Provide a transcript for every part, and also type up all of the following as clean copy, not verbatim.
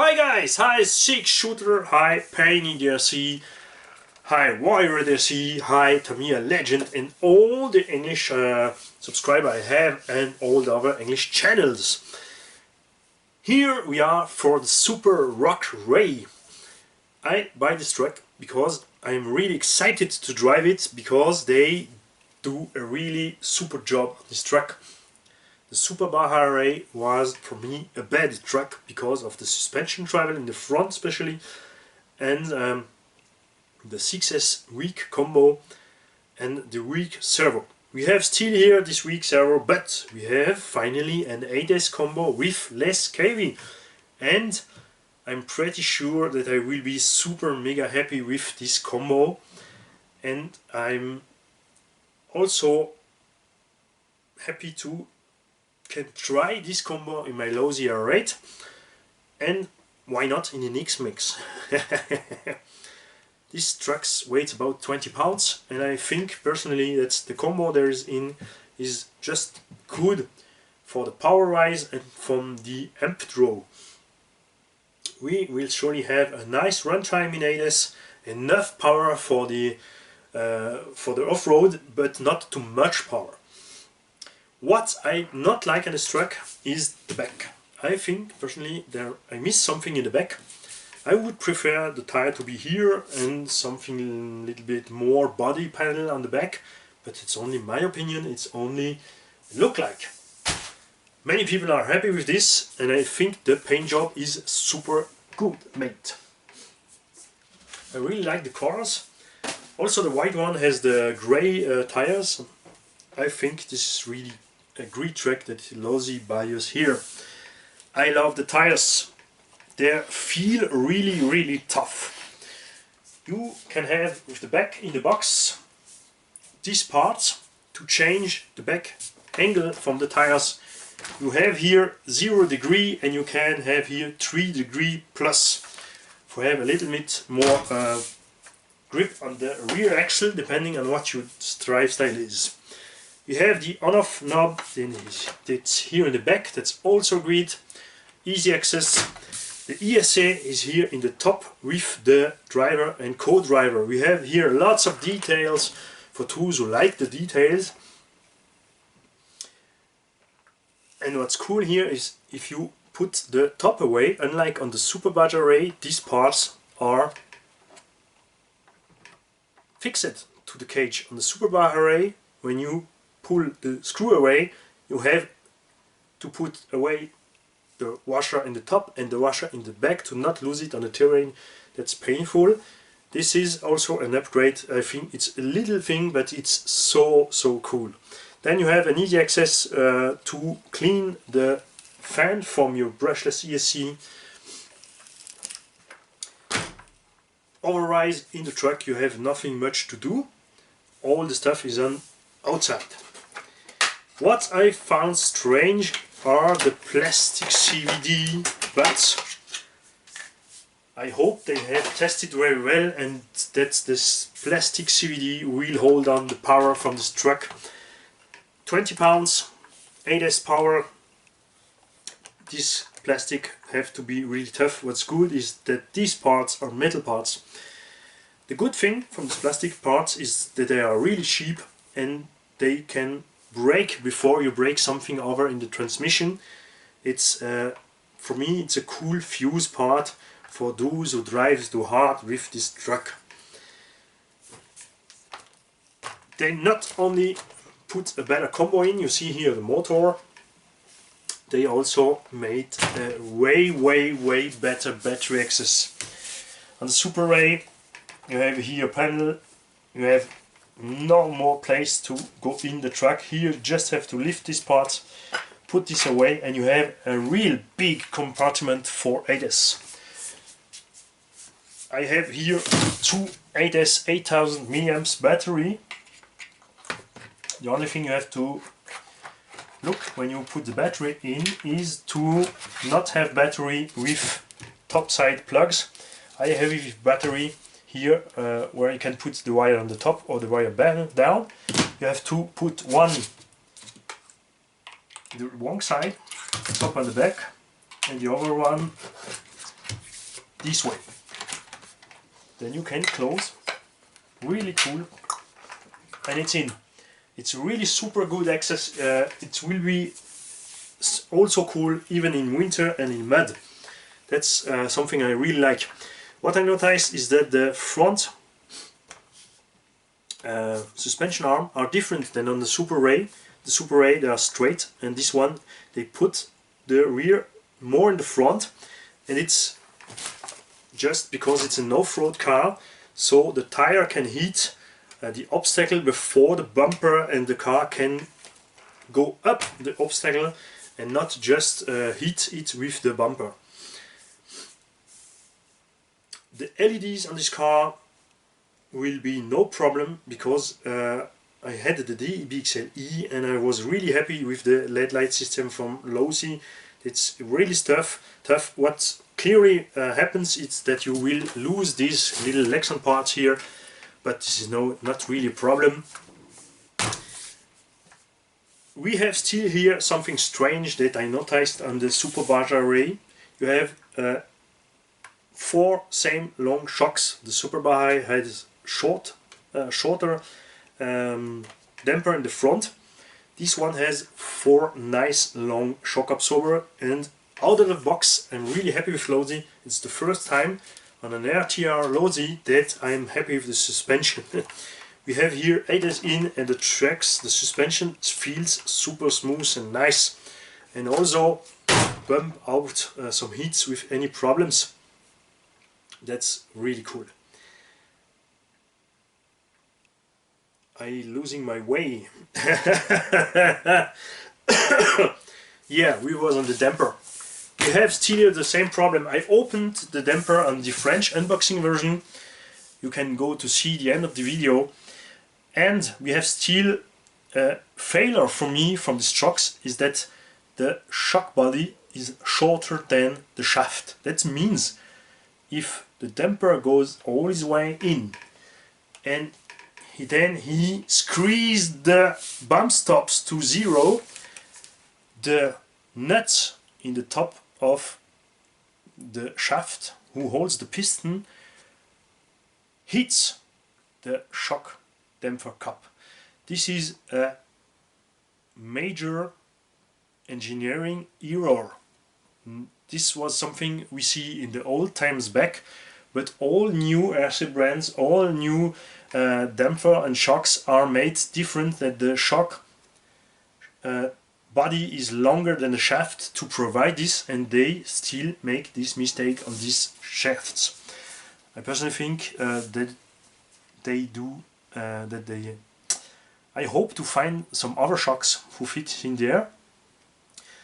Hi guys, hi Six Shooter, hi Penny DRC, hi Warrior DRC, hi Tamiya Legend and all the English subscribers I have and all the other English channels. Here we are for the Super Rock REY. I buy this truck because I'm really excited to drive it because they do a really super job on this truck. The Super REY was for me a bad truck because of the suspension travel in the front especially and the 6S weak combo and the weak servo. We have still here this weak servo, but we have finally an 8S combo with less kV, and I'm pretty sure that I will be super mega happy with this combo, and I'm also happy to can try this combo in my LOSI R8, and why not in an X-Mix. This truck weighs about 20 pounds and I think personally that the combo there is in is just good for the power rise and from the amp draw. We will surely have a nice runtime in ADAS, enough power for the off-road, but not too much power. What I not like on this truck is the back. I think personally I miss something in the back. I would prefer the tire to be here and something a little bit more body panel on the back, but it's only my opinion, it's only look like. Many people are happy with this and I think the paint job is super good made. I really like the cars. Also the white one has the grey tires. I think this is really a great truck that LOSI buys here. I love the tires. They feel really tough. You can have with the back in the box these parts to change the back angle from the tires. You have here 0 degree and you can have here 3 degree plus to have a little bit more grip on the rear axle depending on what your drive style is. You have the on-off knob, then it's here in the back, that's also great, easy access. The ESA is here in the top with the driver and co-driver. We have here lots of details for those who like the details. And what's cool here is if you put the top away, unlike on the Super REY, these parts are fixed to the cage. On the Super REY, when you pull the screw away, you have to put away the washer in the top and the washer in the back to not lose it on the terrain. That's painful. This is also an upgrade. I think it's a little thing, but it's so cool. Then you have an easy access to clean the fan from your brushless ESC. Otherwise in the truck you have nothing much to do. All the stuff is on outside. What I found strange are the plastic CVD, but I hope they have tested very well and that this plastic CVD will hold on the power from this truck. 20 pounds, 8S power. This plastic have to be really tough. What's good is that these parts are metal parts. The good thing from these plastic parts is that they are really cheap and they can break before you break something over in the transmission. It's for me it's a cool fuse part for those who drive too hard with this truck. They not only put a better combo in, you see here the motor, they also made a way better battery access. On the Super REY you have here a panel, you have no more place to go in the truck. Here you just have to lift this part, put this away and you have a real big compartment for ADAS. I have here two ADAS 8000 milliamps battery. The only thing you have to look when you put the battery in is to not have battery with top side plugs. I have it with battery here where you can put the wire on the top or the wire down. You have to put one the wrong side, top on the back, and the other one this way. Then you can close, really cool, and it's in. It's really super good access. It will be also cool even in winter and in mud. That's something I really like. What I noticed is that the front suspension arm are different than on the Super REY. The Super REY, they are straight, and this one they put the rear more in the front, and it's just because it's an off-road car, so the tire can hit the obstacle before the bumper, and the car can go up the obstacle and not just hit it with the bumper. The LEDs on this car will be no problem, because I had the DBXLE and I was really happy with the LED light system from LOSI. It's really tough. What clearly happens is that you will lose these little Lexan parts here, but this is not really a problem. We have still here something strange that I noticed on the Superbaja REY. You have 4 same long shocks. The Superbaja has shorter damper in the front. This one has 4 nice long shock absorber, and out of the box I'm really happy with LOSI. It's the first time on an RTR LOSI that I'm happy with the suspension. We have here ADAS in, and the tracks, the suspension feels super smooth and nice, and also bump out some hits with any problems. That's really cool. I'm losing my way. Yeah, we was on the damper. We have still the same problem. I opened the damper on the French unboxing version. You can go to see the end of the video. And we have still a failure for me from these trucks is that the shock body is shorter than the shaft. That means if the damper goes all his way in and then he squeezed the bump stops to 0, the nut in the top of the shaft who holds the piston hits the shock damper cup. This is a major engineering error. This was something we see in the old times back, but all new RC brands, all new damper and shocks are made different, that the shock body is longer than the shaft to provide this, and they still make this mistake on these shafts. I personally think that they do I hope to find some other shocks who fit in there,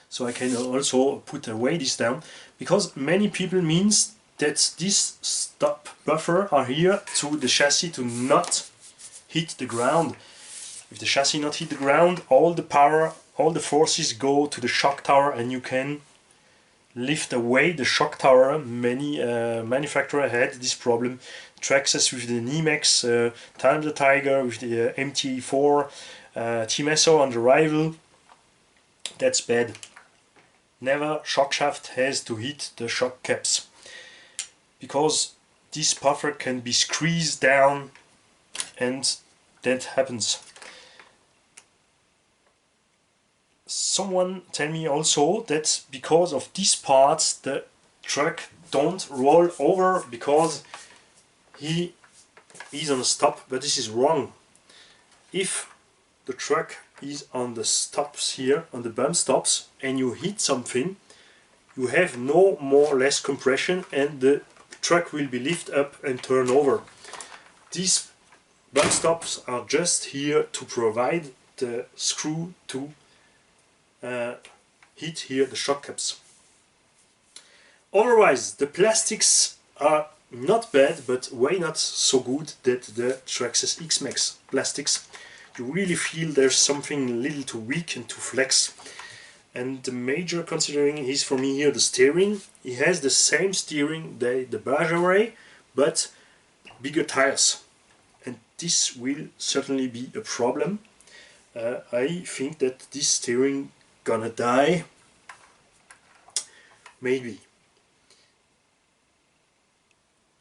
so I can also put away this down, because many people means that this stop buffer are here to the chassis to not hit the ground. If the chassis not hit the ground, all the power, all the forces go to the shock tower, and you can lift away the shock tower. Many manufacturers had this problem. Traxxas with the Nimex, Time the Tiger with the MT4, TMSO on the Rival. That's bad. Never shock shaft has to hit the shock caps, because this buffer can be squeezed down, and that happens. Someone tell me also that because of these parts the truck don't roll over because he is on a stop, but this is wrong. If the truck is on the stops here, on the bump stops, and you hit something, you have no more or less compression, and the truck will be lifted up and turn over. These bump stops are just here to provide the screw to hit here the shock caps. Otherwise the plastics are not bad, but way not so good that the Traxxas X-Max plastics. You really feel there's something a little too weak and too flex. And the major considering is for me here the steering. It has the same steering that the Baja REY, but bigger tires. And this will certainly be a problem. I think that this steering gonna die. Maybe.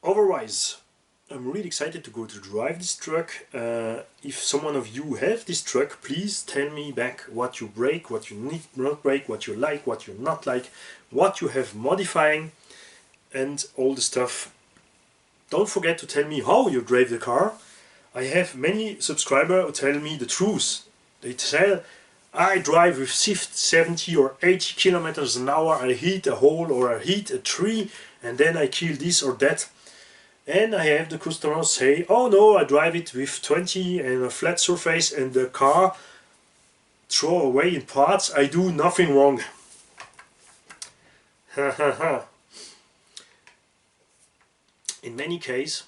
Otherwise, I'm really excited to go to drive this truck. If someone of you have this truck, please tell me back what you break, what you need not break, what you like, what you not like, what you have modifying, and all the stuff. Don't forget to tell me how you drive the car. I have many subscribers who tell me the truth. They tell, I drive with 70 or 80 kilometers an hour, I hit a hole or I hit a tree, and then I kill this or that. And I have the customers say, oh no, I drive it with 20 and a flat surface and the car throw away in parts, I do nothing wrong. In many cases,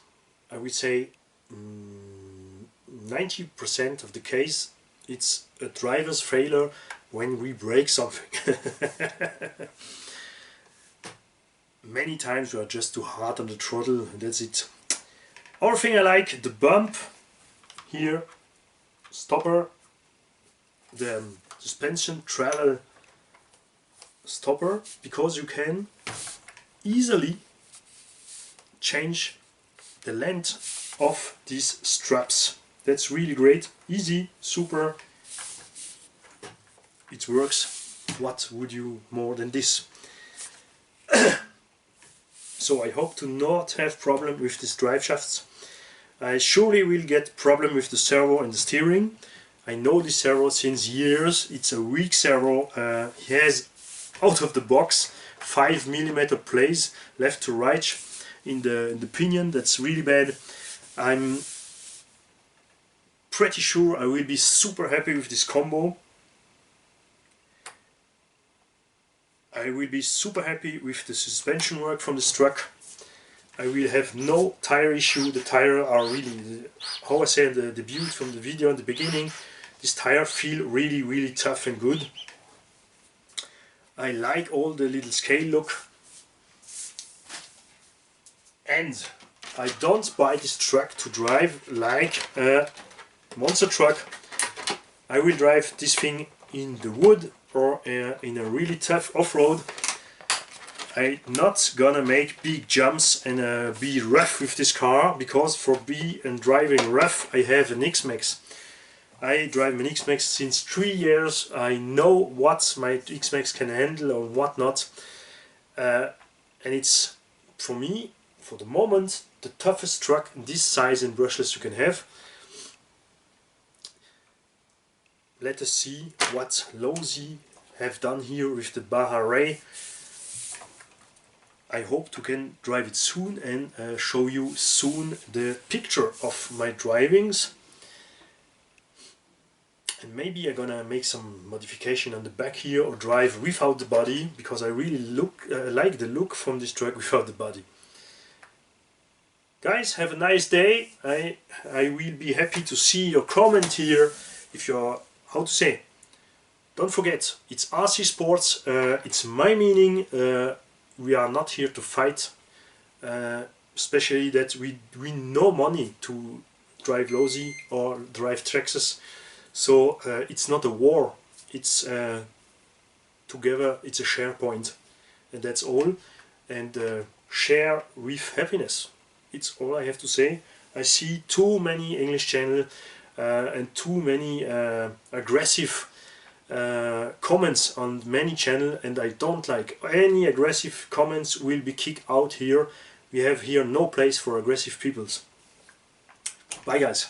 I would say 90% of the case, it's a driver's failure when we break something. Many times we are just too hard on the throttle and that's it. Other thing I like, the bump here, stopper, the suspension travel stopper, because you can easily change the length of these straps. That's really great, easy, super, it works. What would you more than this? So I hope to not have problem with these drive shafts. I surely will get problem with the servo and the steering. I know this servo since years. It's a weak servo. He has out of the box 5mm plays left to right in the pinion. That's really bad. I'm pretty sure I will be super happy with this combo. I will be super happy with the suspension work from this truck. I will have no tire issue. The tires are really, how I said, the beauty from the video in the beginning. This tire feel really tough and good. I like all the little scale look. And I don't buy this truck to drive like a monster truck. I will drive this thing in the wood or in a really tough off-road. I'm not gonna make big jumps and be rough with this car, because for driving rough I have an X-Max. I drive an X-Max since 3 years. I know what my X-Max can handle or what not. And it's, for me, for the moment, the toughest truck this size and brushless you can have. Let us see what LOSI have done here with the REY. I hope to can drive it soon and show you soon the picture of my drivings. And maybe I'm gonna make some modification on the back here or drive without the body, because I really like the look from this truck without the body. Guys, have a nice day. I will be happy to see your comment here. If you're, how to say, don't forget, it's RC Sports, it's my meaning. We are not here to fight, especially that we win no money to drive LOSI or drive Traxxas. So it's not a war, it's together, it's a share point, and that's all. And share with happiness. It's all I have to say. I see too many English channels and too many aggressive comments on many channels, and I don't like any aggressive comments. Will be kicked out here. We have here no place for aggressive peoples. Bye guys.